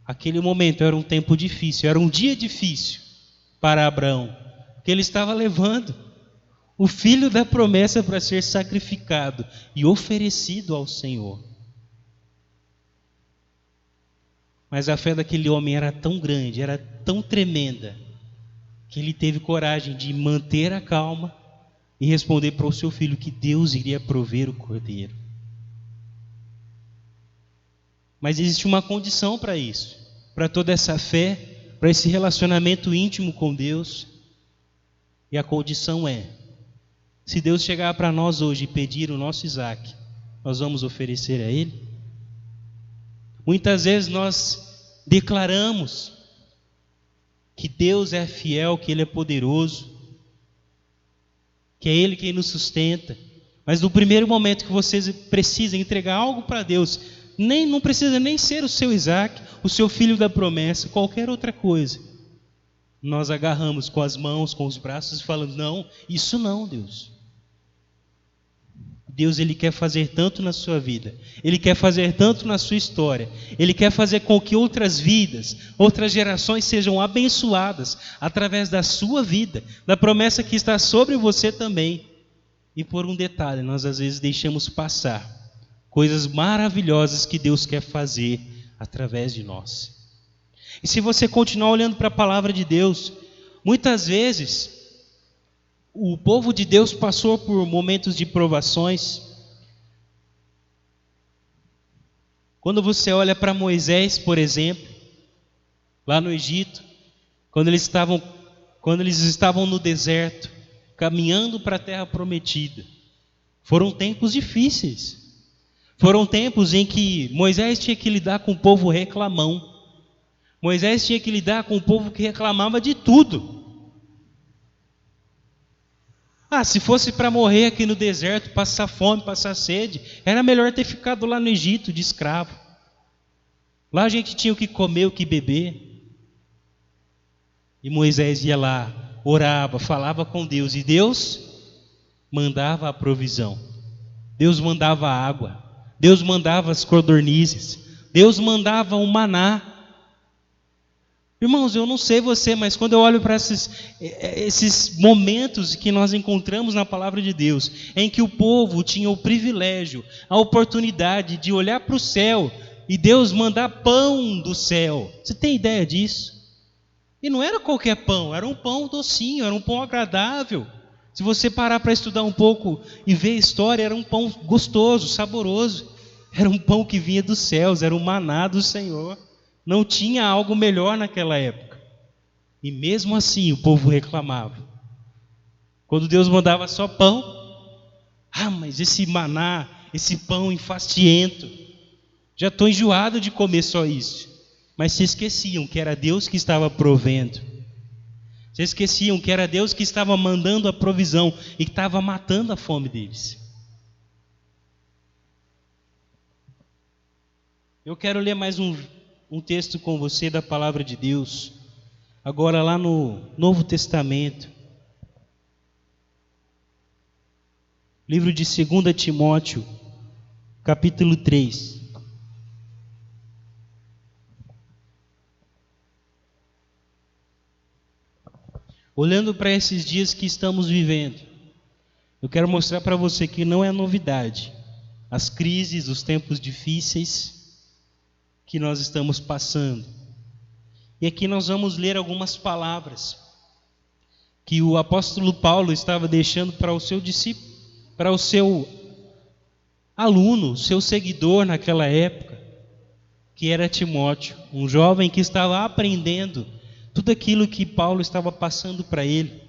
Aquele momento era um tempo difícil, era um dia difícil para Abraão, porque ele estava levando o filho da promessa para ser sacrificado e oferecido ao Senhor. Mas a fé daquele homem era tão grande, era tão tremenda, que ele teve coragem de manter a calma e responder para o seu filho que Deus iria prover o cordeiro. Mas existe uma condição para isso, para toda essa fé, para esse relacionamento íntimo com Deus. E a condição é: se Deus chegar para nós hoje e pedir o nosso Isaac, nós vamos oferecer a Ele? Muitas vezes nós declaramos que Deus é fiel, que Ele é poderoso, que é Ele quem nos sustenta. Mas no primeiro momento que vocês precisam entregar algo para Deus, não precisa nem ser o seu Isaac, o seu filho da promessa, qualquer outra coisa, nós agarramos com as mãos, com os braços e falamos: não, isso não, Deus. Deus, Ele quer fazer tanto na sua vida, Ele quer fazer tanto na sua história, Ele quer fazer com que outras vidas, outras gerações sejam abençoadas através da sua vida, da promessa que está sobre você também. E por um detalhe, nós às vezes deixamos passar coisas maravilhosas que Deus quer fazer através de nós. E se você continuar olhando para a palavra de Deus, muitas vezes o povo de Deus passou por momentos de provações. Quando você olha para Moisés, por exemplo, lá no Egito, quando eles estavam no deserto, caminhando para a terra prometida, foram tempos difíceis. Foram tempos em que Moisés tinha que lidar com o povo reclamão. Moisés tinha que lidar com o povo que reclamava de tudo. Se fosse para morrer aqui no deserto, passar fome, passar sede, era melhor ter ficado lá no Egito de escravo. Lá a gente tinha o que comer, o que beber. E Moisés ia lá, orava, falava com Deus, e Deus mandava a provisão. Deus mandava a água. Deus mandava as codornizes. Deus mandava o maná. Irmãos, eu não sei você, mas quando eu olho para esses momentos que nós encontramos na palavra de Deus, em que o povo tinha o privilégio, a oportunidade de olhar para o céu e Deus mandar pão do céu. Você tem ideia disso? E não era qualquer pão, era um pão docinho, era um pão agradável. Se você parar para estudar um pouco e ver a história, era um pão gostoso, saboroso. Era um pão que vinha dos céus, era o maná do Senhor. Não tinha algo melhor naquela época. E mesmo assim o povo reclamava. Quando Deus mandava só pão, mas esse maná, esse pão enfastiento, já estou enjoado de comer só isso. Mas se esqueciam que era Deus que estava provendo. Se esqueciam que era Deus que estava mandando a provisão e que estava matando a fome deles. Eu quero ler mais um texto com você da palavra de Deus, agora lá no Novo Testamento, livro de 2 Timóteo, capítulo 3. Olhando para esses dias que estamos vivendo, eu quero mostrar para você que não é novidade as crises, os tempos difíceis que nós estamos passando. E aqui nós vamos ler algumas palavras que o apóstolo Paulo estava deixando para o seu discípulo, para o seu aluno, seu seguidor naquela época, que era Timóteo, um jovem que estava aprendendo tudo aquilo que Paulo estava passando para ele.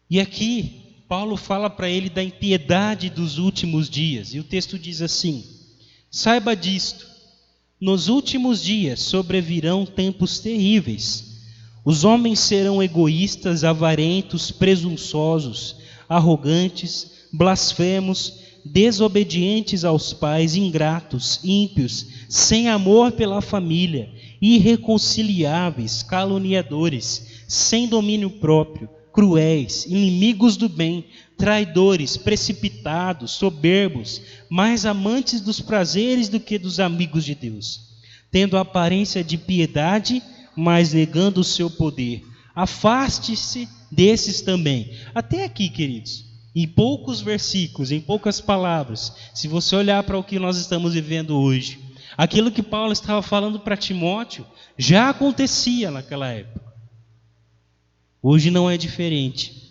E aqui Paulo fala para ele da impiedade dos últimos dias, e o texto diz assim: saiba disto, nos últimos dias sobrevirão tempos terríveis. Os homens serão egoístas, avarentos, presunçosos, arrogantes, blasfemos, desobedientes aos pais, ingratos, ímpios, sem amor pela família, irreconciliáveis, caluniadores, sem domínio próprio, cruéis, inimigos do bem, traidores, precipitados, soberbos, mais amantes dos prazeres do que dos amigos de Deus, tendo a aparência de piedade, mas negando o seu poder. Afaste-se desses também. Até aqui, queridos, em poucos versículos, em poucas palavras, se você olhar para o que nós estamos vivendo hoje, aquilo que Paulo estava falando para Timóteo já acontecia naquela época. Hoje não é diferente.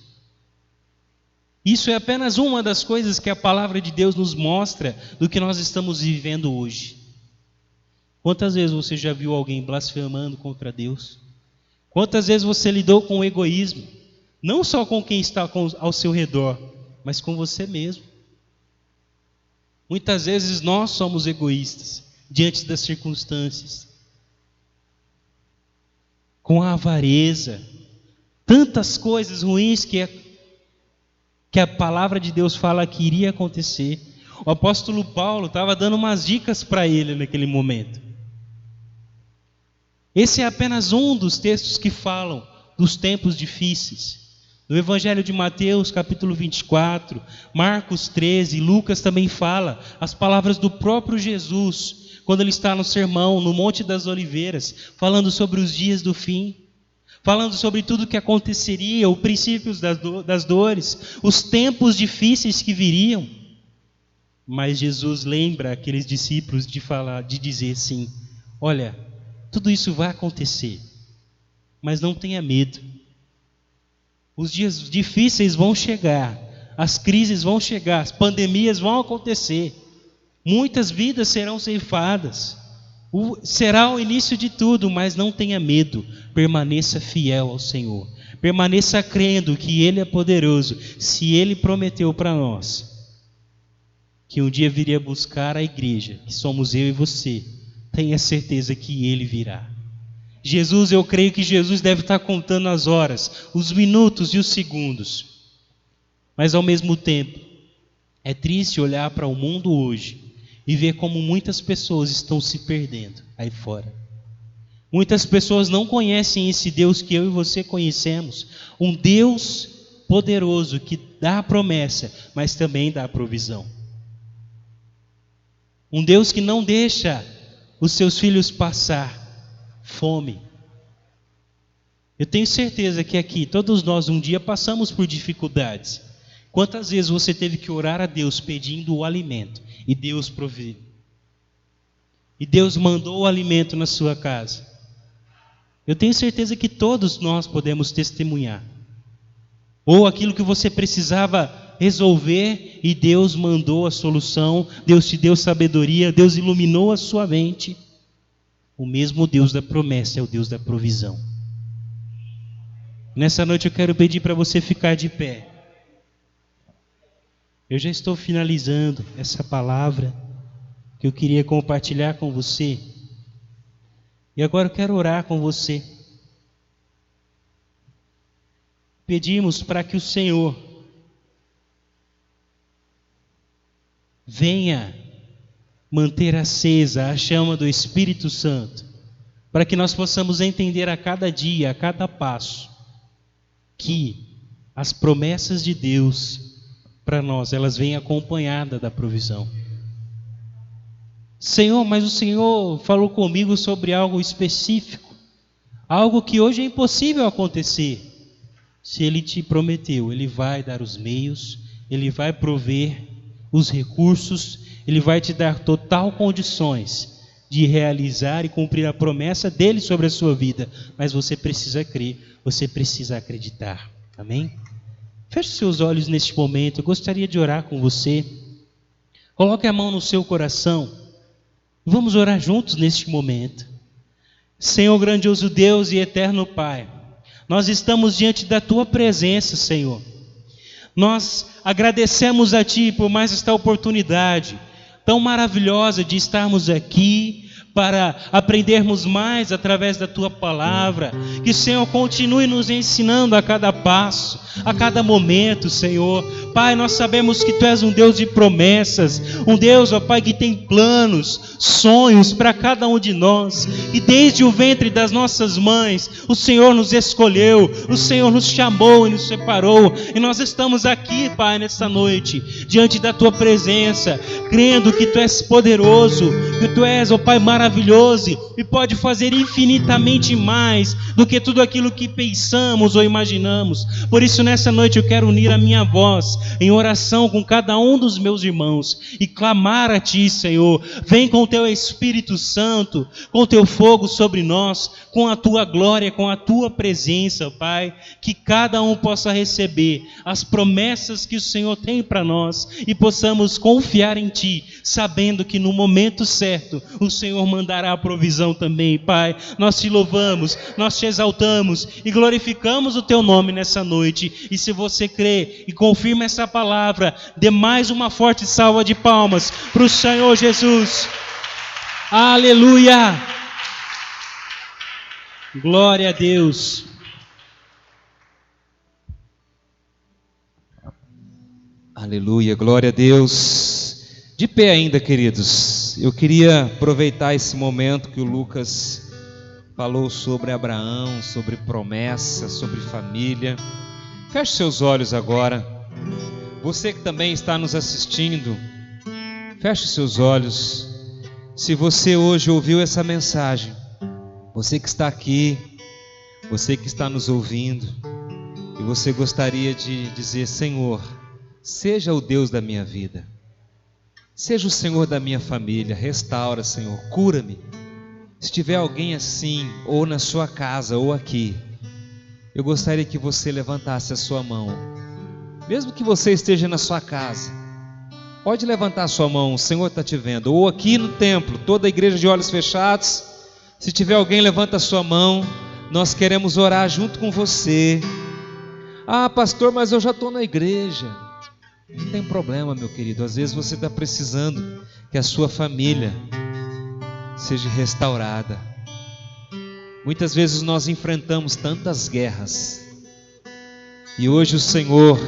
Isso é apenas uma das coisas que a palavra de Deus nos mostra do que nós estamos vivendo hoje. Quantas vezes você já viu alguém blasfemando contra Deus? Quantas vezes você lidou com o egoísmo? Não só com quem está ao seu redor, mas com você mesmo. Muitas vezes nós somos egoístas diante das circunstâncias. Com a avareza, tantas coisas ruins que a palavra de Deus fala que iria acontecer. O apóstolo Paulo estava dando umas dicas para ele naquele momento. Esse é apenas um dos textos que falam dos tempos difíceis. No Evangelho de Mateus, capítulo 24, Marcos 13, Lucas também fala as palavras do próprio Jesus, quando ele está no sermão, no Monte das Oliveiras, falando sobre os dias do fim, falando sobre tudo o que aconteceria, os princípios das dores, os tempos difíceis que viriam. Mas Jesus lembra aqueles discípulos de dizer assim: olha, tudo isso vai acontecer, mas não tenha medo. Os dias difíceis vão chegar, as crises vão chegar, as pandemias vão acontecer, muitas vidas serão ceifadas, será o início de tudo, mas não tenha medo, permaneça fiel ao Senhor, permaneça crendo que Ele é poderoso. Se Ele prometeu para nós que um dia viria buscar a igreja, que somos eu e você, tenha certeza que Ele virá. Jesus, eu creio que Jesus deve estar contando as horas, os minutos e os segundos. Mas ao mesmo tempo, é triste olhar para o mundo hoje e ver como muitas pessoas estão se perdendo aí fora. Muitas pessoas não conhecem esse Deus que eu e você conhecemos. Um Deus poderoso que dá a promessa, mas também dá a provisão. Um Deus que não deixa os seus filhos passar fome. Eu tenho certeza que aqui, todos nós um dia passamos por dificuldades. Quantas vezes você teve que orar a Deus pedindo o alimento e Deus proveu? E Deus mandou o alimento na sua casa. Eu tenho certeza que todos nós podemos testemunhar. Ou aquilo que você precisava resolver e Deus mandou a solução, Deus te deu sabedoria, Deus iluminou a sua mente. O mesmo Deus da promessa é o Deus da provisão. Nessa noite eu quero pedir para você ficar de pé. Eu já estou finalizando essa palavra que eu queria compartilhar com você. E agora eu quero orar com você. Pedimos para que o Senhor venha manter acesa a chama do Espírito Santo, para que nós possamos entender a cada dia, a cada passo, que as promessas de Deus para nós, elas vêm acompanhadas da provisão. Senhor, mas o Senhor falou comigo sobre algo específico, algo que hoje é impossível acontecer. Se Ele te prometeu, Ele vai dar os meios, Ele vai prover os recursos, Ele vai te dar total condições de realizar e cumprir a promessa dEle sobre a sua vida. Mas você precisa crer, você precisa acreditar. Amém? Feche seus olhos neste momento. Eu gostaria de orar com você. Coloque a mão no seu coração. Vamos orar juntos neste momento. Senhor, grandioso Deus e eterno Pai, nós estamos diante da Tua presença, Senhor. Nós agradecemos a Ti por mais esta oportunidade tão maravilhosa de estarmos aqui para aprendermos mais através da Tua palavra. Que o Senhor continue nos ensinando a cada passo, a cada momento, Senhor. Pai, nós sabemos que Tu és um Deus de promessas, um Deus, ó Pai, que tem planos, sonhos para cada um de nós. E desde o ventre das nossas mães, o Senhor nos escolheu, o Senhor nos chamou e nos separou. E nós estamos aqui, Pai, nesta noite, diante da Tua presença, crendo que Tu és poderoso, que Tu és, ó Pai, maravilhoso, maravilhoso e pode fazer infinitamente mais do que tudo aquilo que pensamos ou imaginamos. Por isso, nessa noite eu quero unir a minha voz em oração com cada um dos meus irmãos e clamar a Ti, Senhor. Vem com o Teu Espírito Santo, com o Teu fogo sobre nós, com a Tua glória, com a Tua presença, Pai, que cada um possa receber as promessas que o Senhor tem para nós e possamos confiar em Ti, sabendo que no momento certo o Senhor mandará a provisão também, Pai. Nós Te louvamos, nós Te exaltamos e glorificamos o Teu nome nessa noite. E se você crê e confirma essa palavra, dê mais uma forte salva de palmas para o Senhor Jesus. Aleluia! Glória a Deus. Aleluia, glória a Deus. De pé ainda, queridos. Eu queria aproveitar esse momento que o Lucas falou sobre Abraão, sobre promessa, sobre família. Feche seus olhos agora. Você que também está nos assistindo, feche seus olhos. Se você hoje ouviu essa mensagem, você que está aqui, você que está nos ouvindo, e você gostaria de dizer: Senhor, seja o Deus da minha vida, seja o Senhor da minha família, restaura, Senhor, cura-me. Se tiver alguém assim, ou na sua casa, ou aqui, eu gostaria que você levantasse a sua mão. Mesmo que você esteja na sua casa, pode levantar a sua mão, o Senhor está te vendo. Ou aqui no templo, toda a igreja de olhos fechados. Se tiver alguém, levanta a sua mão. Nós queremos orar junto com você. Ah, pastor, mas eu já estou na igreja. Não tem problema, meu querido. Às vezes você está precisando que a sua família seja restaurada. Muitas vezes nós enfrentamos tantas guerras, e hoje o Senhor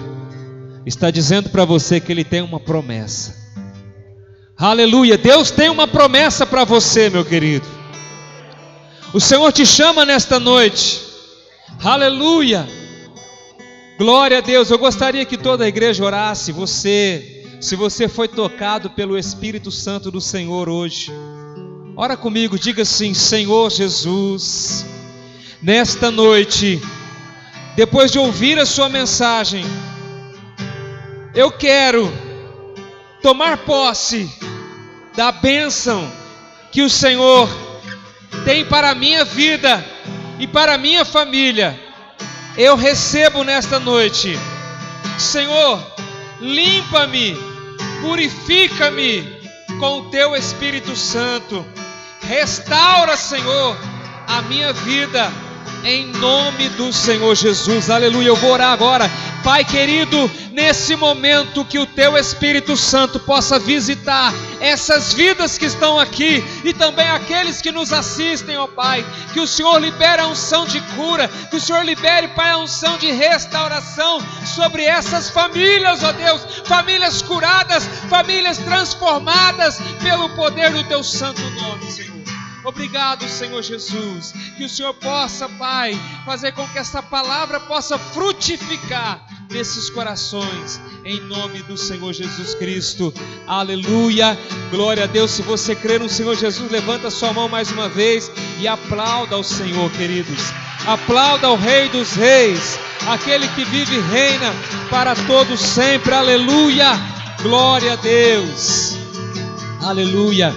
está dizendo para você que Ele tem uma promessa. Aleluia, Deus tem uma promessa para você, meu querido. O Senhor te chama nesta noite. Aleluia, glória a Deus. Eu gostaria que toda a igreja orasse. Se você foi tocado pelo Espírito Santo do Senhor hoje, ora comigo, diga assim: Senhor Jesus, nesta noite, depois de ouvir a sua mensagem, eu quero tomar posse da bênção que o Senhor tem para a minha vida e para a minha família. Eu recebo nesta noite. Senhor, limpa-me, purifica-me com o Teu Espírito Santo. Restaura, Senhor, a minha vida, em nome do Senhor Jesus. Aleluia. Eu vou orar agora. Pai querido, nesse momento que o Teu Espírito Santo possa visitar essas vidas que estão aqui e também aqueles que nos assistem, ó Pai, que o Senhor libere a unção de cura, que o Senhor libere, Pai, a unção de restauração sobre essas famílias, ó Deus, famílias curadas, famílias transformadas pelo poder do Teu santo nome, Senhor. Obrigado, Senhor Jesus, que o Senhor possa, Pai, fazer com que essa palavra possa frutificar nesses corações, em nome do Senhor Jesus Cristo. Aleluia, glória a Deus. Se você crê no Senhor Jesus, levanta sua mão mais uma vez e aplauda ao Senhor, queridos. Aplauda ao Rei dos Reis, aquele que vive e reina para todos sempre. Aleluia, glória a Deus. Aleluia,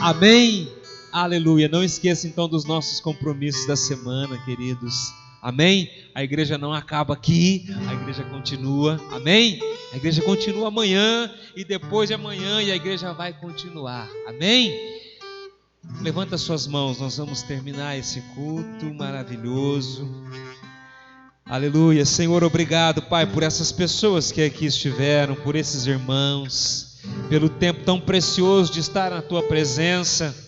amém. Aleluia. Não esqueça então dos nossos compromissos da semana, queridos. Amém? A igreja não acaba aqui, a igreja continua. Amém? A igreja continua amanhã e depois de amanhã, e a igreja vai continuar. Amém? Levanta suas mãos, nós vamos terminar esse culto maravilhoso. Aleluia. Senhor, obrigado, Pai, por essas pessoas que aqui estiveram, por esses irmãos, pelo tempo tão precioso de estar na Tua presença.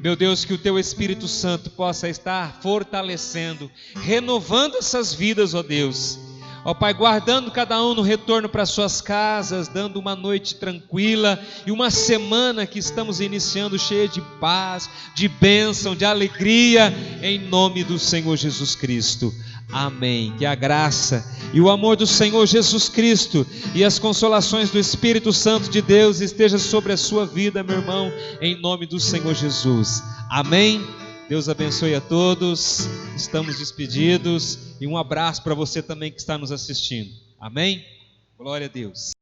Meu Deus, que o Teu Espírito Santo possa estar fortalecendo, renovando essas vidas, ó Deus. Ó Pai, guardando cada um no retorno para suas casas, dando uma noite tranquila e uma semana que estamos iniciando cheia de paz, de bênção, de alegria, em nome do Senhor Jesus Cristo. Amém. Que a graça e o amor do Senhor Jesus Cristo e as consolações do Espírito Santo de Deus esteja sobre a sua vida, meu irmão, em nome do Senhor Jesus. Amém. Deus abençoe a todos, estamos despedidos e um abraço para você também que está nos assistindo. Amém? Glória a Deus.